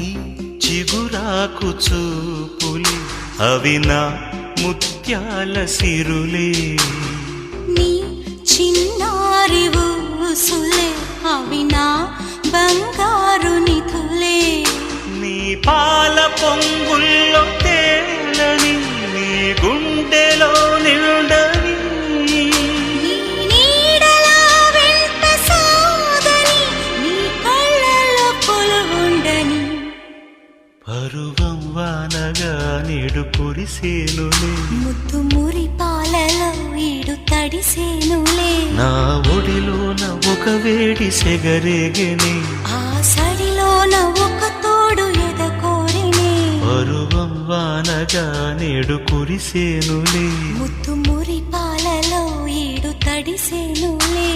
నీ చిగురాకు చూపులే అవి నా ముత్యాల సిరులే నీ చిన్నారి ఊసులే అవి నా బంగారు నిధులే నీ పాల పొంగుల్లో తేలని నీ గుండెలో నిండని నీ నీడలా వెంట సాగని నీ కళ్ళలో కొలువుండని పరువం వానగా నేడు కురిసేనులే ముద్దు మురి పాలలో ఈడు తడిసేనులే నా ఒడిలోన ఒక వేడి సెగరేగెనే ఆ సడిలోన ఒక తోడు ఎదకోరినే పరువం వానగా నేడు కురిసేనులే ముద్దు మురి పాలలో ఈడు తడిసేనులే